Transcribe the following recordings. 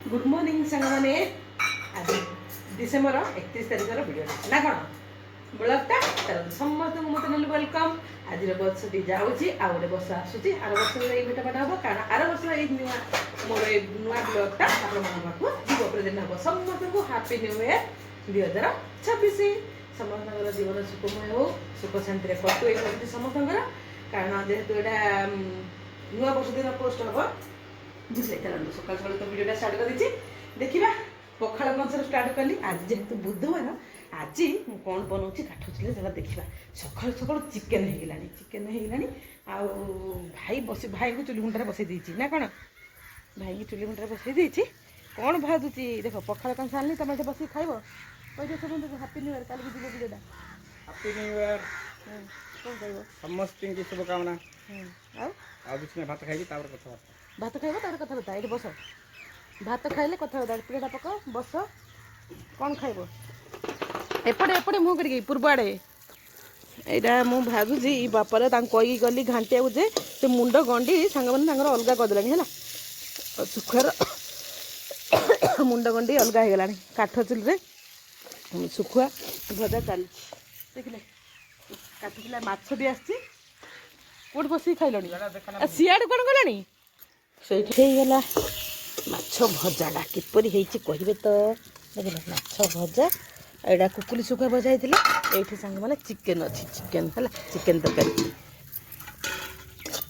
Good morning सांगने आज December 31 तारिख video ना कौन ब्लगटा समस्त मत ना वेलकम आज बसटी जाऊँगी आ गए बस आसूसी आर वर्ष ये भेट भाट हम कारण आर वर्ष ये मोर नुआ ब्लगटा आप प्रेजेंट हम समस्त को हापी न्यू इयर 2026 समस्त जीवन सुखमय हो सुख शांति कटु ये समस्त कारण जेहेतु यहाँ नुआ वर्ष दिन पोस्ट हम बुझे चलते सकाल सकाल तो भिडियो स्टार्ट कर देखा पखाड़ कंसर स्टार्ट कली आज जेहेतु बुधवार आज कौन बनाऊँ काठ चुले जरा देखा सकाल सकाल चिकेन होगा आउ भाई बस भाई को चुली मुंडा बसई देती ना कौन भाई की चुली मुंडा बसई देती कौन भाजुची देख पखाड़ कंस आनी तुम ये बस खाइब कही सब हापी न्यू इयर कल भी जीव भिडियोटा हैप्पी न्यू ईयर कौन कह समस्त की शुभकामना आउ भात खाई कथबार्ता भात खाइब तार कथबार्ता ये बस भात खाइले कथबार्ता प्लेटा पकाओ बस कौन खाइब एपटे एपटे मुँह कर पूर्व आड़े यहाँ मुझे भाजुची बापर कही गली घाटिया जे से मुंड गंडी सांग मैंने अलग करदे है सुखुआर मुंड गंडी अलग हो गला काठ चुल्ले सुखुआ भजा चली देखिले काठ चुला माछ भी आसी कौट बस खाइल सियाड़ कौन गलानी गला माछ भजाटा किपर कहे तो देखिए माछ भजा एटा कुकुली सुखा भजा होता ये सांग मैंने चिकेन अच्छी चिकेन है चिकेन तरकारी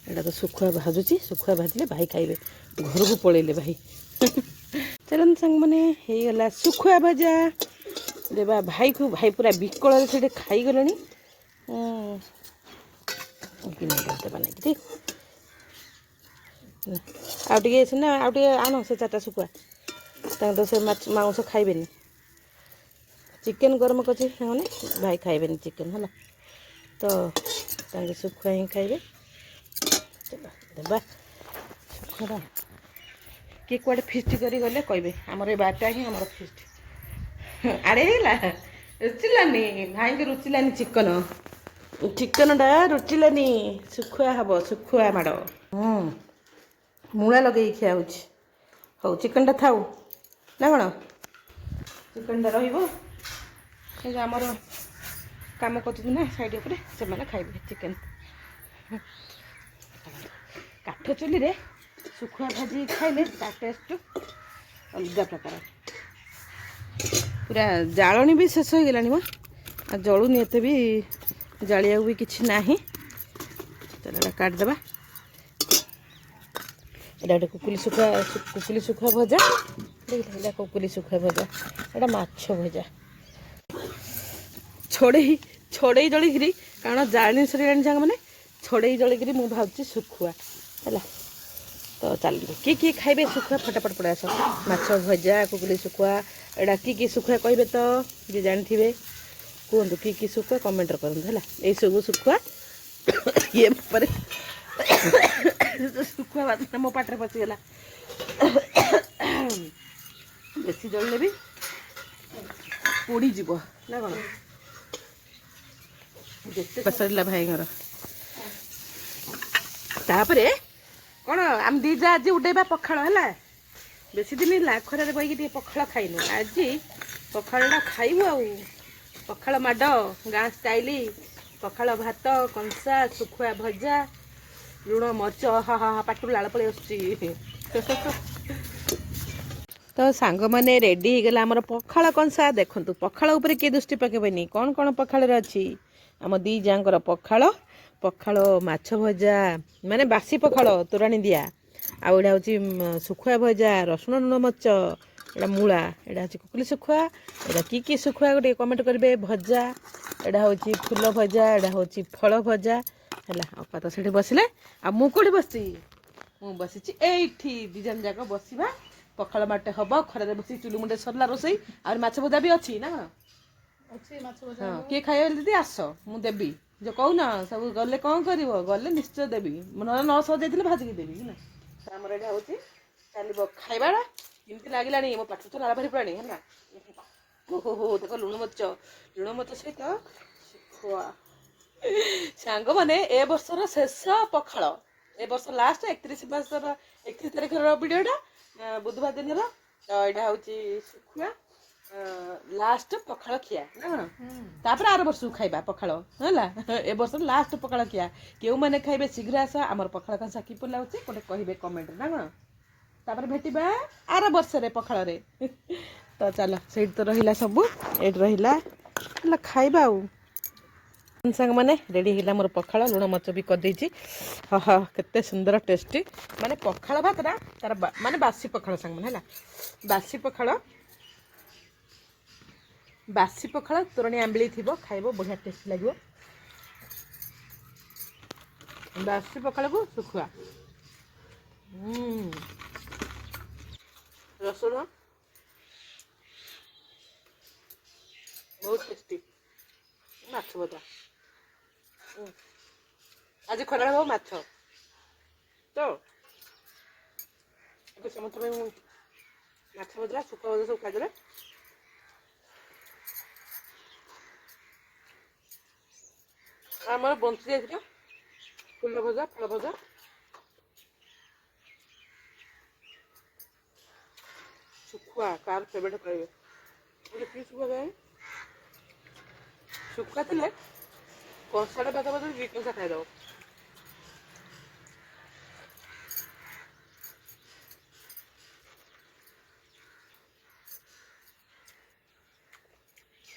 एटा तो सुखुआ भाजुची सुखुआ भाजिले भाई खाइबे घर को पलैले भाई चलन सांग मैंने गला सुखुआ भजा देवा भाई को भाई पूरा विकल से खाईगले देवा आउटे सीना आउटे आन से चार्टा शुखुआ तो से मांस खाइबे चिकेन गरम कर भाई खाइबे चिकेन है तो शुखुआ ही खाइबे चलो देवा शुखुआ किए कड़े फिस्ट कर गले कहे आमर ये बारटा ही आम फिस्ट आड़े रुचिलानी भाई के रुचिलानी चिकन चिकनटा रुचिलानी शुखुआ हम शुखुआ माड़ मूला लगे खिया हो चिकनटा थाऊ ना कौन चिकनटा रमर कम कर साइड उपर से खाइबे चिकेन काठ चुली सुखुआ भाजी खाइले ता टेस्ट अलग प्रकार पूरा जालनी भी शेष हो गलानी मो जलुनी एत भी जालिया भी किसी ना चलो काटदेवा एटा कुकुली सुखुआ भजा देखा कुकुली सुखुआ भजा एटा माछ भजा छोड़े छोड़े जलिकी कारण जाणी सर सांग मैंने छोड़े जलिकी मुझे भावुँ सुखुआ है तो चलिए किए खाइबे सुखुआ फटाफट पड़े आस माछ भजा कुकुली सुखुआ एटा कि सुखुआ कहे तो जी जानी कहतु कि सुखुआ कमेंट करूँ है ये सब सुखुआ ये सुखुआ बात मो पाटे पशिगला बेसी जल्ले भी पोड़ीज ना कौन जिते पसरला भाई घर तापर कौन आम दीजा आज उड़ेबा पखाड़ है बेसी दिन खरार बही पखाड़ खाइनु आज पखाड़ा खाइबू आ पखाड़ माड़ गाँ स्टाइल पखाड़ भात कंसा सुखुआ भजा लुण मर्च हा हा हा पाटू लाल पलि तो सांग मैंने रेडी हो गला आमर पखाड़ कंसा देखु पखाड़ उपर किए दृष्टि पकेबनी कौन कौन पखाड़ अच्छी आम दी जांकर पखाड़ पखाड़ माछ भजा माने बासी पखाड़ तोराणी दिया आउ एटा हूँ सुखुआ भजा रसुण लुण मर्च एटा मूला एटा हूँ कुकुली सुखुआ एटा कि सुखुआ गोटे कमेंट करेंगे भजा एटा हूँ फूल भजा एटा हूँ फल भजा है अपा तो से बसिले आ मुझे बस बसी ये दिजन जाक बसवा पखाड़ माटे हम खरार बस चुली मुंडे सरला रोसई आ माछ भजा भी अच्छी ना हाँ किए खाइबा दीदी आस मुझे देवी जो कहून सब गले कौन कर गले निश्चय देवी ना न सजाई भाजिकी देवी ना आमर यहाँ हूँ चलो खाइबाड़ा कमी लगे मो पाठ तो नाला भारी पड़ानी है ओहो हो देख लुण मर्च सहित शुखुआ सांग मैंने ए वर्षर शेष पखाड़ ए वर्ष लास्ट 31 तारिख भिडियोटा बुधवार दिन ତ ଏଇଟା ହଉଛି ଶୁଖୁଆ ଲାଷ୍ଟ ପଖାଳ ଖିଆ ନା କଣ ତାପରେ ଆର ବର୍ଷକୁ ଖାଇବା ପଖାଳ ହେଲା ଏ ବର୍ଷ ଲାଷ୍ଟ ପଖାଳ ଖିଆ କେଉଁମାନେ ଖାଇବେ ଶୀଘ୍ର ଆସ ଆମର ପଖାଳ କଂସା କିପରି ଲାଗୁଛି ଗୋଟେ କହିବେ କମେଣ୍ଟରେ ନା କଣ ତାପରେ ଭେଟିବା ଆର ବର୍ଷରେ ପଖାଳରେ ତ ଚାଲ ସେଇଠି ତ ରହିଲା ସବୁ ଏଇଠି ରହିଲା ହେଲା ଖାଇବା ଆଉ ସାଙ୍ଗମାନେ ରେଡ଼ି ହେଇଗଲା ମୋର ପଖାଳ ଲୁଣ ମରିଚ ବି କରିଦେଇଛି ହଁ କେତେ ସୁନ୍ଦର ଟେଷ୍ଟି ମାନେ ପଖାଳ ଭାତଟା ତାର ମାନେ ବାସି ପଖାଳ ସାଙ୍ଗମାନେ ହେଲା ବାସି ପଖାଳ ତୋରାଣି ଆମ୍ବିଳି ଥିବ ଖାଇବ ବଢ଼ିଆ ଟେଷ୍ଟି ଲାଗିବ ବାସି ପଖାଳକୁ ଶୁଖୁଆ ରସୁଣ ବହୁତ ଟେଷ୍ଟି ମାଛ ଭଜା ଆଜି ଖରାବେଳେ ହବ ମାଛ ତ ଏବେ ସମସ୍ତ ପାଇଁ ମାଛ ଭଜା ଶୁଖୁଆ ଭଜା ସବୁ ଖାଇଦେବେ ଆମର ବଞ୍ଚି ଯାଇଥିଲା ଫୁଲ ଭଜା ଫଳ ଭଜା ଶୁଖୁଆ କାହାର ଫେଭରେଟ୍ କହିବେ ଗୋଟେ କି ଶୁଖୁଆ ଯାଏ ଶୁଖୁଆ ଥିଲେ କଂସାଟା ଭାତ ବଦଳ ଦୁଇ କଂସା ଖାଇଦେବ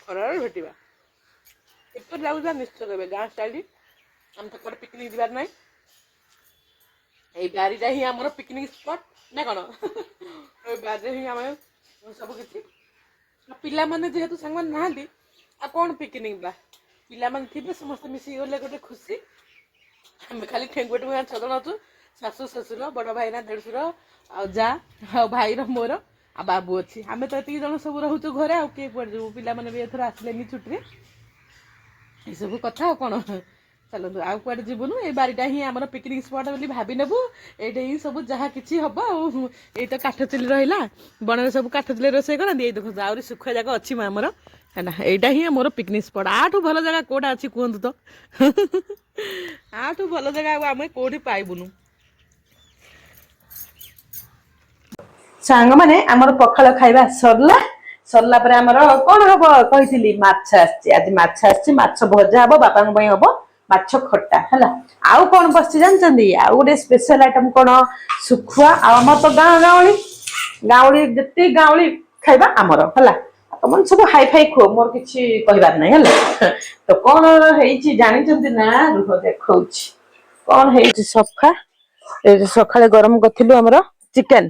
ଖରାବେଳେ ଭେଟିବା କିପରି ଲାଗୁଥିଲା ନିଶ୍ଚୟ କହିବେ ଗାଁ ଷ୍ଟାଇଲ ଆମେ ତ କୁଆଡ଼େ ପିକନିକ୍ ଯିବାର ନାହିଁ ଏଇ ବାରିଟା ହିଁ ଆମର ପିକନିକ୍ ସ୍ପଟ୍ ନା କ'ଣ ଏଇ ବାରିରେ ହିଁ ଆମେ ସବୁ କିଛି ପିଲାମାନେ ଯେହେତୁ ସାଙ୍ଗମାନେ ନାହାନ୍ତି ଆଉ କ'ଣ ପିକନିକ୍ ବା ପିଲାମାନେ ଥିବେ ସମସ୍ତେ ମିଶିକି ଗଲେ ଗୋଟେ ଖୁସି ଆମେ ଖାଲି ଠେଙ୍ଗୁଆ ଠେଙ୍ଗୁଆ 6 ଜଣ ଅଛୁ ଶାଶୁ ଶ୍ୱଶୁର ବଡ଼ ଭାଇନା ଦେଢ଼ଶୁର ଆଉ ଯା ଆଉ ଭାଇର ମୋର ଆଉ ବାବୁ ଅଛି ଆମେ ତ ଏତିକି ଜଣ ସବୁ ରହୁଛୁ ଘରେ ଆଉ କିଏ କୁଆଡ଼େ ଯିବୁ ପିଲାମାନେ ବି ଏଥର ଆସିଲେନି ଛୁଟିରେ ଏସବୁ କଥା ଆଉ କ'ଣ ଚାଲନ୍ତୁ ଆଉ କୁଆଡ଼େ ଯିବୁନୁ ଏଇ ବାରିଟା ହିଁ ଆମର ପିକନିକ୍ ସ୍ପଟ୍ ବୋଲି ଭାବି ନେବୁ ଏଇଟା ହିଁ ସବୁ ଯାହା କିଛି ହବ ଆଉ ଏଇ ତ କାଠ ଚୁଲି ରହିଲା ବଣରେ ସବୁ କାଠ ଚୁଲି ରୋଷେଇ କରନ୍ତି ଏଇ ଦେଖନ୍ତୁ ଆହୁରି ଶୁଖୁଆ ଯାକ ଅଛି ଆମର ହେଲା ଏଇଟା ହିଁ ଆମର ପିକନିକ୍ ସ୍ପଟ୍ ଆଠୁ ଭଲ ଜାଗା କେଉଁଟା ଅଛି କୁହନ୍ତୁ ତ ଆଠୁ ଭଲ ଜାଗା ଆଉ ଆମେ କେଉଁଠି ପାଇବୁନୁ ସାଙ୍ଗମାନେ ଆମର ପଖାଳ ଖାଇବା ସରିଲା ପରେ ଆମର କ'ଣ ହବ କହିଥିଲି ମାଛ ଆସିଛି ଆଜି ମାଛ ଆସିଛି ମାଛ ଭଜା ହବ ବାପାଙ୍କ ପାଇଁ ହବ ମାଛ ଖଟା ହେଲା ଆଉ କ'ଣ ବସିଛି ଜାଣିଛନ୍ତି ଆଉ ଗୋଟେ ସ୍ପେଶାଲ ଆଇଟମ କ'ଣ ଶୁଖୁଆ ଆଉ ଆମର ତ ଗାଉଁଳି ଯେତିକି ଗାଉଁଳି ଖାଇବା ଆମର ହେଲା ତମମାନେ ସବୁ ହାଇ ଫାଇ ଖୁଅ ମୋର କିଛି କହିବାର ନାହିଁ ହେଲା ତ କ'ଣ ହେଇଛି ଜାଣିଛନ୍ତି ନା ରୁହ ଦେଖଉଛି କ'ଣ ହେଇଛି ସକାଳେ ଗରମ କରିଥିଲୁ ଆମର ଚିକେନ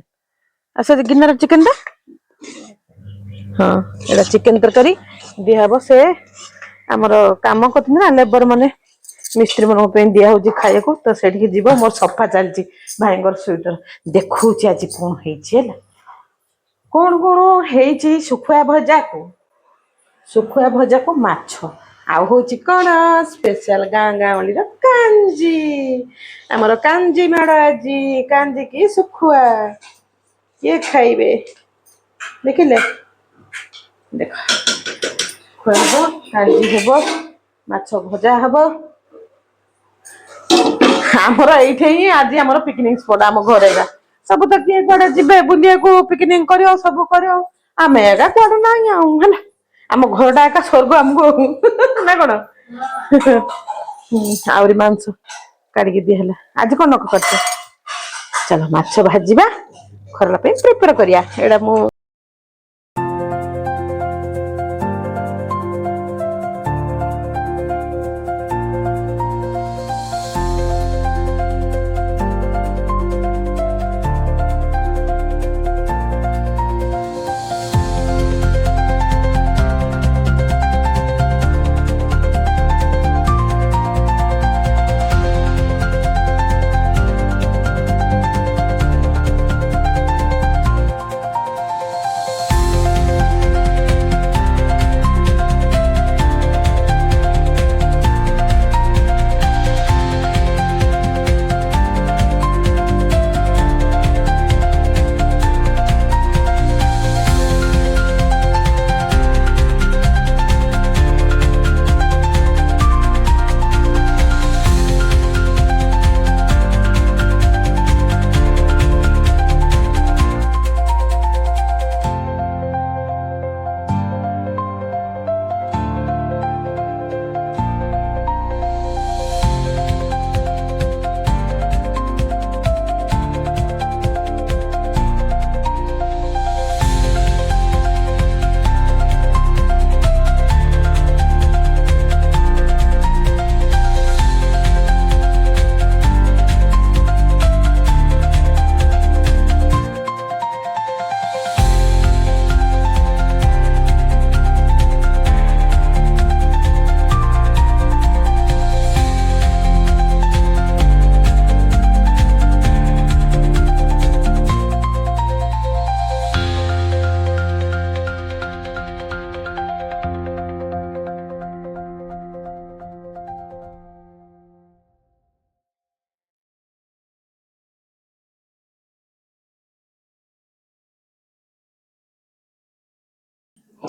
ଆସ ଗିନାର ଚିକେନ ଟା ହଁ ଏଇଟା ଚିକେନ ତରକାରୀ ଦିଆହବ ସେ ଆମର କାମ କରୁଛନ୍ତି ନା ଲେବର ମାନେ ମିସ୍ତ୍ରୀ ମାନଙ୍କ ପାଇଁ ଦିଆ ହଉଛି ଖାଇବାକୁ ତ ସେଠିକି ଯିବ ମୋର ସଫା ଚାଲିଛି ଭାଇଙ୍କର ସୁଇଟର ଦେଖଉଛି ଆଜି କ'ଣ ହେଇଛି ହେଲା କ'ଣ ହେଇଛି ଶୁଖୁଆ ଭଜାକୁ ମାଛ ଆଉ ହଉଛି କ'ଣ ସ୍ପେଶାଲ ଗାଉଁଲିର କାଞ୍ଜି ଆମର କାଞ୍ଜି ମାଡ଼ ଆଜି କାଞ୍ଜି କି ଶୁଖୁଆ କିଏ ଖାଇବେ ଦେଖିଲେ ଦେଖ ଖୁଆବ କାଞ୍ଜି ହେବ ମାଛ ଭଜା ହବ ଆମର ଏଇଠି ହିଁ ଆଜି ଆମର ପିକନିକ ସ୍ପଟ ଆମ ଘରେ ସବୁ ତ କିଏ କୁଆଡେ ଯିବେ ବୁଲିବାକୁ ପିକନିକ କରିବ ସବୁ କରିବ ଆମେ ଏକା କୁଆଡେ ନାହିଁ ଆଉ ହେଲା ଆମ ଘରଟା ଏକା ସ୍ୱର୍ଗ ଆମକୁ ନା କ'ଣ ଆହୁରି ମାଂସ କାଢିକି ଦିଆ ହେଲା ଆଜି କ'ଣ କରିଛ ଚାଲ ମାଛ ଭାଜିବା ଖରଲା ପାଇଁ ପ୍ରିପେୟାର କରିବା ଏଇଟା ମୁଁ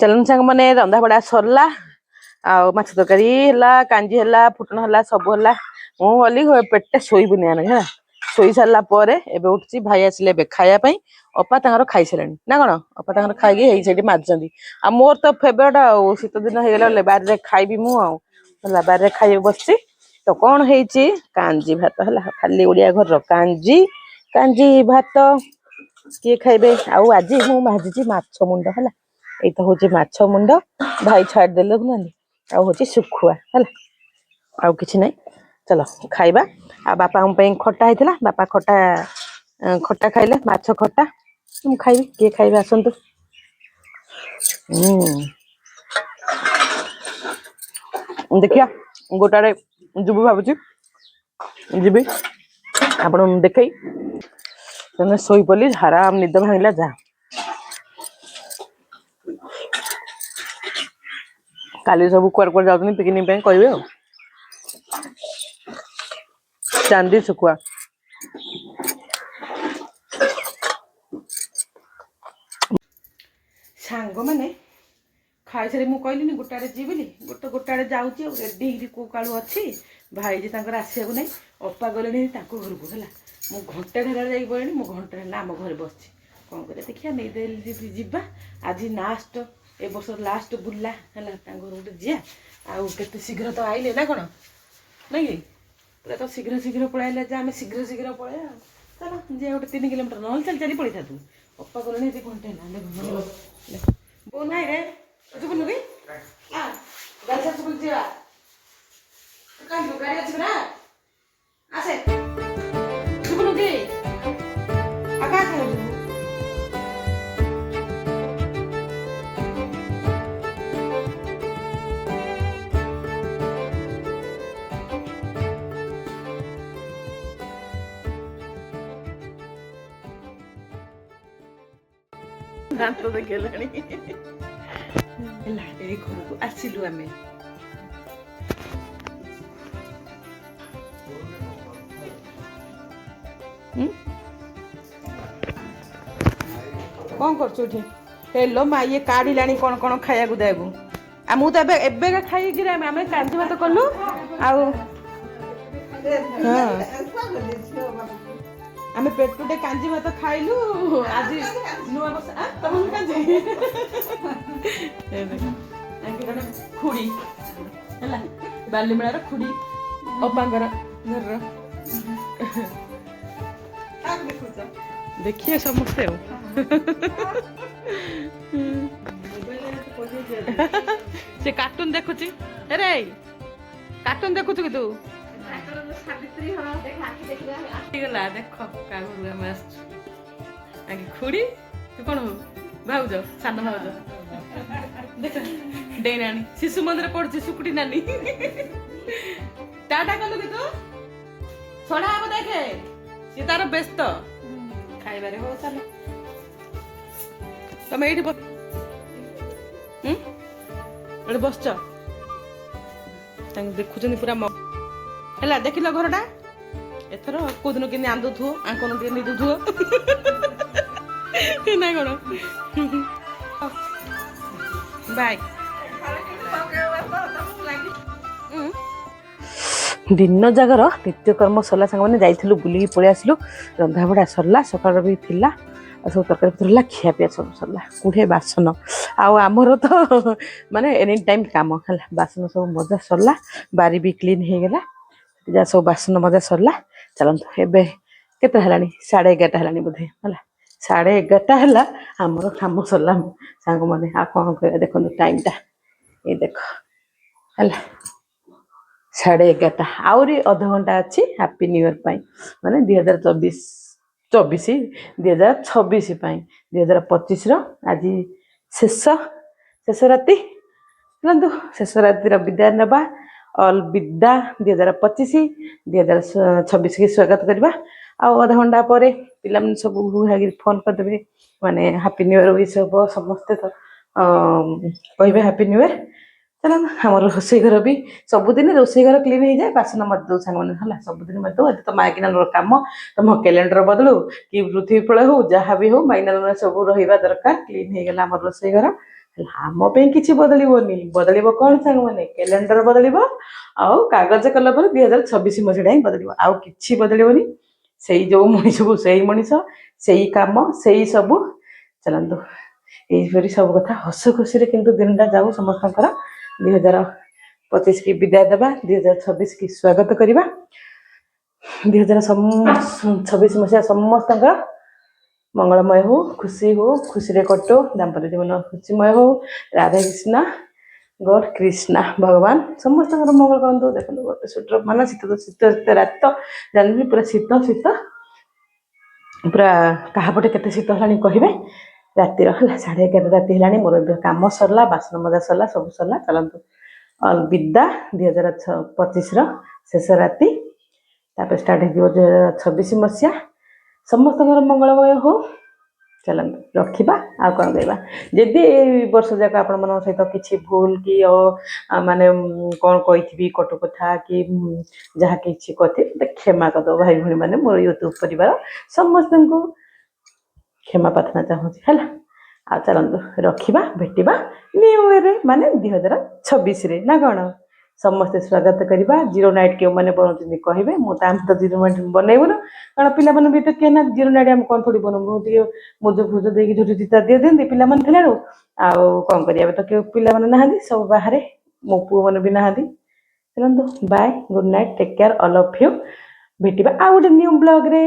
ଚାଲନ୍ତୁ ସାଙ୍ଗମାନେ ରନ୍ଧା ବଢ଼ା ସରିଲା ଆଉ ମାଛ ତରକାରୀ ହେଲା କାଞ୍ଜି ହେଲା ଫୁଟଣ ହେଲା ସବୁ ହେଲା ମୁଁ ଗଲି ପେଟଟା ଶୋଇବୁନି ଆନେ ହେଲା ଶୋଇ ସାରିଲା ପରେ ଏବେ ଉଠୁଛି ଭାଇ ଆସିଲେ ଏବେ ଖାଇବା ପାଇଁ ଅପା ତାଙ୍କର ଖାଇସାରିଲେଣି ନା କଣ ଅପା ତାଙ୍କର ଖାଇକି ହେଇ ସେଇଠି ମାଜୁଛନ୍ତି ଆଉ ମୋର ତ ଫେବରେଟ ଆଉ ଶୀତ ଦିନ ହେଇଗଲା ବାରିରେ ଖାଇବି ମୁଁ ଆଉ ହେଲା ବାରିରେ ଖାଇବାକୁ ବସିଛି ତ କଣ ହେଇଛି କାଞ୍ଜି ଭାତ ହେଲା ଖାଲି ଓଡିଆ ଘରର କାଞ୍ଜି ଭାତ କିଏ ଖାଇବେ ଆଉ ଆଜି ମୁଁ ଭାଜିଛି ମାଛ ମୁଣ୍ଡ ହେଲା ଏଇତ ହଉଛି ମାଛ ମୁଣ୍ଡ ଭାଇ ଛାଡ଼ିଦେଲେ ନାନି ଆଉ ହଉଛି ଶୁଖୁଆ ହେଲା ଆଉ କିଛି ନାହିଁ ଚାଲ ଖାଇବା ଆଉ ବାପାଙ୍କ ପାଇଁ ଖଟା ହେଇଥିଲା ବାପା ଖଟା ଖାଇଲେ ମାଛ ଖଟା ମୁଁ ଖାଇବି କିଏ ଖାଇବେ ଆସନ୍ତୁ ଦେଖିବା ଗୋଟାରେ ଯିବୁ ଭାବୁଛି ଯିବି ଆପଣଙ୍କୁ ଦେଖେଇ ତମେ ଶୋଇପଡିଲି ଆରାମ ନିଦ ଭାଙ୍ଗିଲା ଯାହା କାଲି ସବୁ କୁଆଡେ ଯାଉଛନ୍ତି ପିକନିକ ପାଇଁ କହିବେ ଆଉ ଚାନ୍ଦି ଶୁଖୁଆ ସାଙ୍ଗମାନେ ଖାଇସାରି ମୁଁ କହିଲିନି ଗୋଟାରେ ଯିବି ବୋଲି ଗୋଟାରେ ଯାଉଛି ଆଉ ରେଡି ହେଇକି କୋଉ କାଳୁ ଅଛି ଭାଇ ଯେ ତାଙ୍କର ଆସିବାକୁ ନାହିଁ ଅପା ଗଲେଣି ତାଙ୍କ ଘରକୁ ହେଲା ମୁଁ ଘଣ୍ଟେ ହେଲା ଯାଇକି ପଳେଣି ମୁଁ ଘଣ୍ଟେ ହେଲା ଆମ ଘରେ ବସିଛି କଣ କରିବା ଦେଖିବା ନେଇଦେଲି ଯଦି ଯିବା ଆଜି ଲାଷ୍ଟ ଏ ବର୍ଷ ଲାଷ୍ଟ ବୁଲା ହେଲା ତାଙ୍କ ଘର ଗୋଟେ ଯିଆ ଆଉ କେତେ ଶୀଘ୍ର ତ ଆଇଲେ ନା କଣ ନାଇଁ କି ପୁରା ତ ଶୀଘ୍ର ପଳେଇଲେ ଯେ ଆମେ ଶୀଘ୍ର ପଳେଇବା ଆଉ ଚାଲ ଯେ ଗୋଟେ 3 କିଲୋମିଟର ନହେଲେ ଚାଲି ପଳେଇଥାନ୍ତୁ ଅପା ଗଲେଣି ଏଠି ଘଣ୍ଟେ ହେଲା ବୋଉ ନାଇଁ ରେ ଯିବୁନୁ କି ଗାଡ଼ି ଯିବା କାହିଁକି ଗାଡ଼ି ଅଛି ନା ଆସେ ଯିବୁନୁ କି ଆଉ କାହା ଯିବୁ ଦାନ୍ତ ଦେଖେଇଲାଣି ହେଲା ଏଇ ଘରକୁ ଆସିଲୁ ଆମେ କଣ କରୁଛୁ ଏଠି ହେଲୋ ମା ଇଏ କାଢିଲାଣି କଣ କଣ ଖାଇବାକୁ ଦେବାକୁ ଆଉ ମୁଁ ତ ଏବେକା ଖାଇକିରି ଆମେ କାଞ୍ଜି ଭାତ କଲୁ ଆଉ ହଁ ଆମେ ପେଟୁଟେ କାଞ୍ଜି ଭାତ ଖାଇଲୁ ଆଜି ନୂଆ ବର୍ଷ ତମକୁ କାଞ୍ଜି ଜଣେ ଖୁଡି ହେଲା ବାଲିମେଳାର ଖୁଡି ଅପାଙ୍କର ଘରର ଦେଖିବେ ସମସ୍ତେ ଆଉ ସେ କାର୍ଟୁନ ଦେଖୁଛି ଆରେ କାର୍ଟୁନ ଦେଖୁଛୁ କି ତୁ ଗଲା ଦେଖ କାହା ଘରୁ ଆମେ ଆସିଛୁ ଆଗେ ଖୁଡି ତୁ କଣ ହଉ ଭାଉଜ ସାନ ଭାଉଜ ଦେଖ ଡେଇ ନାନୀ ଶିଶୁ ମନ୍ଦିର ପଢୁଛି ସୁକୁଟି ନାନୀ ଟାଟା କଲୁ କି ତୁ ଛଡା ହବ ଦେଖେ ସିଏ ତାର ବ୍ୟସ୍ତ ଖାଇବାରେ ହଉ ଚାଲ ତମେ ଏଇଠି ଏଠି ବସଛ ତାଙ୍କୁ ଦେଖୁଛନ୍ତି ପୁରା ହେଲା ଦେଖିଲ ଘରଟା ଏଥର କୋଉଦିନ କେମିତି ଆନ୍ଦୁଥିବ ଆଙ୍କନ କେମିତି ଦଉଥିବ ନା କଣ ବାଏ ଦିନ ଜାଗର ନିତ୍ୟକର୍ମ ସରିଲା ସାଙ୍ଗମାନେ ଯାଇଥିଲୁ ବୁଲିକି ପଳେଇ ଆସିଲୁ ରନ୍ଧାବଢ଼ା ସରିଲା ସକାଳ ବି ଥିଲା ଆଉ ସବୁ ତରକାରୀ ପତ୍ର ହେଲା ଖିଆପିଆ ସବୁ ସରିଲା କୋଡ଼ିଏ ବାସନ ଆଉ ଆମର ତ ମାନେ ଏନି ଟାଇମ୍ କାମ ହେଲା ବାସନ ସବୁ ମଜା ସରିଲା ବାରି ବି କ୍ଲିନ୍ ହେଇଗଲା ଯାହା ସବୁ ବାସନ ମଜା ସରିଲା ଚାଲନ୍ତୁ ଏବେ କେତେ ହେଲାଣି 11:30 ହେଲାଣି ବୋଧେ ହେଲା 11:30 ହେଲା ଆମର କାମ ସରିଲା ସାଙ୍ଗମାନେ ଆଉ କଣ କହିବା ଦେଖନ୍ତୁ ଟାଇମ୍ଟା ଏଇ ଦେଖ ହେଲା 11:30 ଆହୁରି ଅଧଘଣ୍ଟା ଅଛି ହାପି ନ୍ୟୁ ଇୟର ପାଇଁ ମାନେ 2024 ପାଇଁ 2025ର ଆଜି ଶେଷ ରାତି ଚାଲନ୍ତୁ ଶେଷ ରାତିର ବିଦାୟ ନେବା ଅଲ୍ ବିଦା 2025 ସ୍ୱାଗତ କରିବା ଆଉ ଅଧଘଣ୍ଟା ପରେ ପିଲାମାନେ ସବୁ ଫୋନ୍ କରିଦେବେ ମାନେ ହାପି ନ୍ୟୁ ଇୟର ୱିଶ୍ ହବ ସମସ୍ତେ ତ କହିବେ ହାପି ନ୍ୟୁ ଇୟର ଚାଲନ୍ତୁ ଆମର ରୋଷେଇ ଘର ବି ସବୁଦିନ ରୋଷେଇ ଘର କ୍ଲିନ୍ ହେଇଯାଏ ବାସନ ମାରିଦଉ ସାଙ୍ଗମାନେ ହେଲା ସବୁଦିନ ମାରିଦଉ ଏତେ ତ ମାଇକିନାର କାମ ତମ କ୍ୟାଲେଣ୍ଡର ବଦଳୁ କି ପୃଥିବୀ ଫଳ ହଉ ଯାହା ବି ହଉ ମାଇକିନା ସବୁ ରହିବା ଦରକାର କ୍ଲିନ୍ ହେଇଗଲା ଆମର ରୋଷେଇ ଘର ହେଲା ଆମ ପାଇଁ କିଛି ବଦଳିବନି। ବଦଳିବ କ'ଣ ସାଙ୍ଗମାନେ? କ୍ୟାଲେଣ୍ଡର ବଦଳିବ ଆଉ କାଗଜ କଲମରେ 2026 ମସିହାଟା ହିଁ ବଦଳିବ। ଆଉ କିଛି ବଦଳିବନି। ସେଇ ଯୋଉ ମଣିଷକୁ ସେଇ ମଣିଷ, ସେଇ କାମ, ସେଇ ସବୁ। ଚାଲନ୍ତୁ ଏଇପରି ସବୁ କଥା ହସ ଖୁସିରେ କିନ୍ତୁ ଦିନଟା ଯାଉ ସମସ୍ତଙ୍କର। 2025 କି ବିଦାୟ ଦେବା, 2026 କି ସ୍ୱାଗତ କରିବା। 2026 ମସିହା ସମସ୍ତଙ୍କର ମଙ୍ଗଳମୟ ହଉ, ଖୁସିରେ କଟୁ, ଦାମ୍ପତ୍ୟ ଜୀବନ ଖୁସିମୟ ହଉ। ରାଧାକୃଷ୍ଣ ଗଡ୍ କୃଷ୍ଣ ଭଗବାନ ସମସ୍ତଙ୍କର ମଙ୍ଗଳ କରନ୍ତୁ। ଦେଖନ୍ତୁ ଗୋଟେ ସ୍ୱେଟର ମାନେ ଶୀତ ରାତି ତ ଜାଣିଲି ପୁରା ଶୀତ ପୁରା କାହାପଟେ କେତେ ଶୀତ ହେଲାଣି କହିବେ। ରାତିର ହେଲା 11:30 ରାତି ହେଲାଣି। ମୋର ଏବେ କାମ ସରିଲା, ବାସନ ମଜା ସରିଲା, ସବୁ ସରିଲା। ଚାଲନ୍ତୁ ବିଦା 2025ର ଶେଷ ରାତି। ତାପରେ ଷ୍ଟାର୍ଟ ହେଇଯିବ 2026 ମସିହା। ସମସ୍ତଙ୍କର ମଙ୍ଗଳମୟ ହଉ। ଚାଲନ୍ତୁ ରଖିବା ଆଉ କ'ଣ କହିବା। ଯଦି ଏଇ ବର୍ଷ ଯାକ ଆପଣମାନଙ୍କ ସହିତ କିଛି ଭୁଲ କି ମାନେ କ'ଣ କହିଥିବି କଟୁ କଥା କି ଯାହା କିଛି କହିଥିବି କ୍ଷମା କରିଦେବ ଭାଇ ଭଉଣୀ ମାନେ। ମୋର ୟୁଟ୍ୟୁବ ପରିବାର ସମସ୍ତଙ୍କୁ କ୍ଷମା ପ୍ରାର୍ଥନା ଚାହୁଁଛି ହେଲା। ଆଉ ଚାଲନ୍ତୁ ରଖିବା, ଭେଟିବା ନ୍ୟୁ ଇୟରରେ ମାନେ 2026ରେ ନା କ'ଣ? ସମସ୍ତେ ସ୍ୱାଗତ କରିବା। ଜିରୋ ନାଇଟ୍ କେଉଁମାନେ ବନାଉଛନ୍ତି କହିବେ। ମୁଁ ତ ଆମେ ତ ଜିରୋ ନାଇଟ୍ ବନେଇବୁନୁ, କାରଣ ପିଲାମାନେ ବି ତ କିଏ ନା ଜିରୋ ନାଇଟ୍ ଆମେ କ'ଣ ଥୋଡ଼ି ବନଉ। ମୁଁ ଟିକେ ମୁଜ ଫୁଜ ଦେଇକି ଝୁଟି ଚିତା ଦିଅନ୍ତି ପିଲାମାନେ ଥିଲାରୁ। ଆଉ କ'ଣ କରିବା, ଏବେ ତ କେଉଁ ପିଲାମାନେ ନାହାନ୍ତି, ସବୁ ବାହାରେ, ମୋ ପୁଅମାନେ ବି ନାହାନ୍ତି। ଚାଲନ୍ତୁ bye, good night, take care all of you. ଭେଟିବା ଆଉ ଗୋଟେ ନ୍ୟୁ ବ୍ଲଗରେ।